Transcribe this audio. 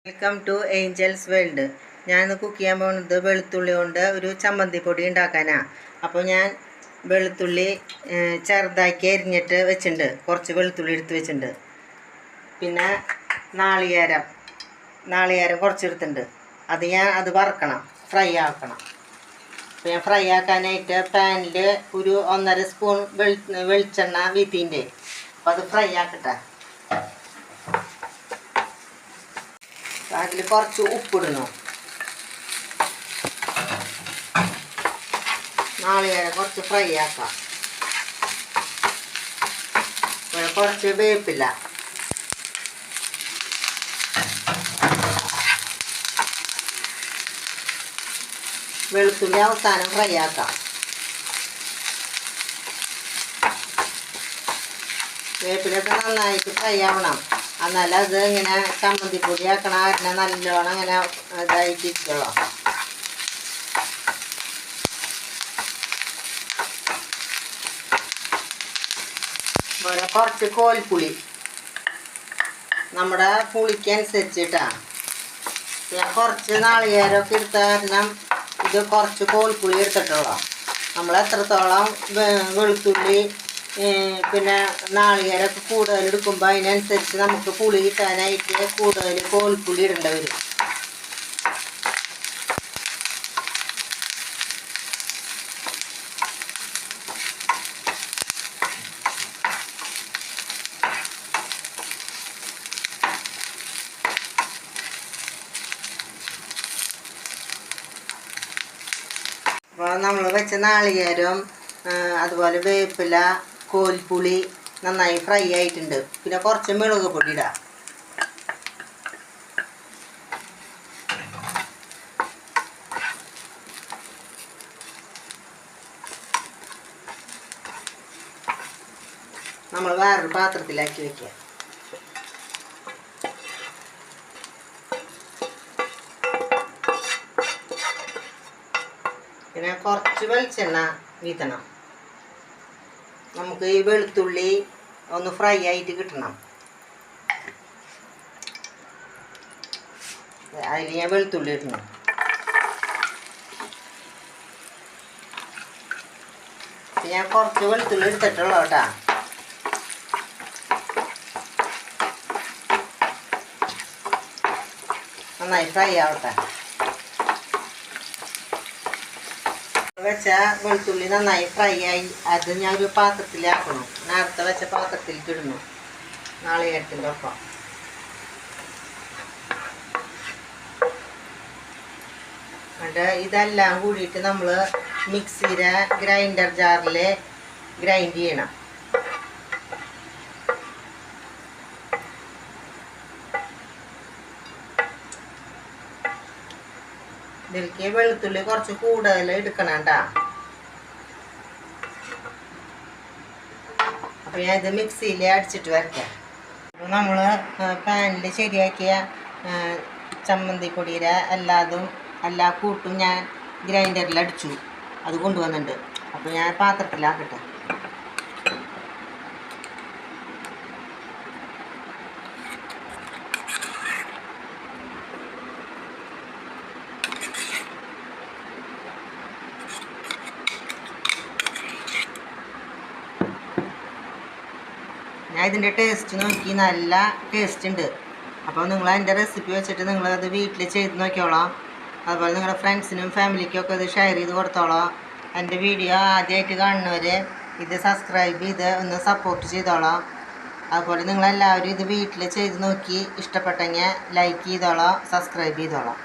Welcome to Angel's World. ഞാനിന്ന് cook ചെയ്യാൻ പോകുന്നത് വെളുത്തുള്ളി കൊണ്ട് ഒരു ചമ്മന്തി പൊടി ഉണ്ടാക്കാനാണ്. അപ്പോൾ ഞാൻ വെളുത്തുള്ളി ചെറുതാക്കി അരിഞ്ഞിട്ട് വെച്ചിട്ടുണ്ട്. കുറച്ച് വെളുത്തുള്ളി എടുത്ത് വെച്ചിട്ടുണ്ട്. പിന്നെ നാളികേരം കുറച്ചെടുത്തിട്ടുണ്ട്. അത് വറക്കണം, ഫ്രൈ ആക്കണം. അപ്പോൾ ഞാൻ ഫ്രൈ ആക്കാനായിട്ട് പാനിൽ ഒരു 1.5 സ്പൂൺ വെളിച്ചെണ്ണ വീത്തിൻ്റെ. അപ്പോൾ അത് ഫ്രൈ ആക്കട്ടെ. അതിൽ കുറച്ച് ഉപ്പിടണം. നാളികേരം കുറച്ച് ഫ്രൈ ആക്കാം. കുറച്ച് വേപ്പില, വെളുത്തുള്ളി അവസാനം ഫ്രൈ ആക്കാം. വേപ്പിലൊക്കെ നന്നായിട്ട് ഫ്രൈ ആവണം. എന്നാലും അത് ഇങ്ങനെ ചമ്മന്തിപ്പൊടി ആക്കണ കാരണം നല്ലോണം ഇങ്ങനെ ഇതായിട്ടിരിക്കുള്ളൂ. അതുപോലെ കുറച്ച് കോൽപ്പുളി നമ്മുടെ പുളിക്കനുസരിച്ചിട്ടാണ്. ഞാൻ കുറച്ച് നാളികേരമൊക്കെ എടുത്ത കാരണം ഇത് കുറച്ച് കോൽപ്പുളി എടുത്തിട്ടുള്ളൂ. നമ്മൾ എത്രത്തോളം വെളുത്തുള്ളി പിന്നെ നാളികേരമൊക്കെ കൂടുതൽ എടുക്കുമ്പോൾ അതിനനുസരിച്ച് നമുക്ക് പുളി കിട്ടാനായിട്ട് കൂടുതൽ കോൽപ്പുളി ഇടേണ്ടി വരും. അപ്പോൾ നമ്മൾ വെച്ച നാളികേരം അതുപോലെ വേപ്പില കോൽപ്പുളി നന്നായി ഫ്രൈ ആയിട്ടുണ്ട്. പിന്നെ കുറച്ച് മുളക് പൊടി ഇടാം. നമ്മൾ വേറൊരു പാത്രത്തിലാക്കി വെക്കുക. പിന്നെ കുറച്ച് വെളിച്ചെണ്ണ വീത്തണം. നമുക്ക് ഈ വെളുത്തുള്ളി ഒന്ന് ഫ്രൈ ആയിട്ട് കിട്ടണം. അതിൽ ഞാൻ വെളുത്തുള്ളി ഇടണം. ഞാൻ കുറച്ച് വെളുത്തുള്ളി എടുത്തിട്ടുള്ളൂ കേട്ടോ. നന്നായി ഫ്രൈ ആവട്ടെ. വെച്ച വെളുത്തുള്ളി നന്നായി ഫ്രൈ ആയി. അത് ഞാൻ ഒരു പാത്രത്തിലാക്കണം. നേരത്തെ വെച്ച പാത്രത്തിലേക്ക് ഇടണം നാളികേരത്തിൻ്റെ ഒപ്പം. എന്നിട്ട് ഇതെല്ലാം കൂടിയിട്ട് നമ്മൾ മിക്സിയുടെ ഗ്രൈൻഡർ ജാറിൽ ഗ്രൈൻഡ് ചെയ്യണം. ഇതിലേക്ക് വെളുത്തുള്ളി കുറച്ച് കൂടുതൽ എടുക്കണം കേട്ടോ. അപ്പോൾ ഞാൻ ഇത് മിക്സിയിൽ അടിച്ചിട്ട് വരയ്ക്കാം. അപ്പോൾ നമ്മൾ പാനിൽ ശരിയാക്കിയ ചമ്മന്തിപ്പൊടിയുടെ എല്ലാ കൂട്ടും ഞാൻ ഗ്രൈൻഡറിൽ അടിച്ചു. അത് കൊണ്ടുവന്നിട്ടുണ്ട്. അപ്പോൾ ഞാൻ പാത്രത്തിലാക്കട്ടെ. ഞാൻ ഇതിൻ്റെ ടേസ്റ്റ് നോക്കി, നല്ല ടേസ്റ്റ് ഉണ്ട്. അപ്പോൾ നിങ്ങൾ എൻ്റെ റെസിപ്പി വെച്ചിട്ട് നിങ്ങളത് വീട്ടിൽ ചെയ്ത് നോക്കിയോളാം. അതുപോലെ നിങ്ങളുടെ ഫ്രണ്ട്സിനും ഫാമിലിക്കും ഒക്കെ ഇത് ഷെയർ ചെയ്ത് കൊടുത്തോളാം. എൻ്റെ വീഡിയോ ആദ്യമായിട്ട് കാണുന്നവർ ഇത് സബ്സ്ക്രൈബ് ചെയ്ത് ഒന്ന് സപ്പോർട്ട് ചെയ്തോളാം. അതുപോലെ നിങ്ങളെല്ലാവരും ഇത് വീട്ടിൽ ചെയ്ത് നോക്കി ഇഷ്ടപ്പെട്ടെങ്കിൽ ലൈക്ക് ചെയ്തോളാം, സബ്സ്ക്രൈബ് ചെയ്തോളാം.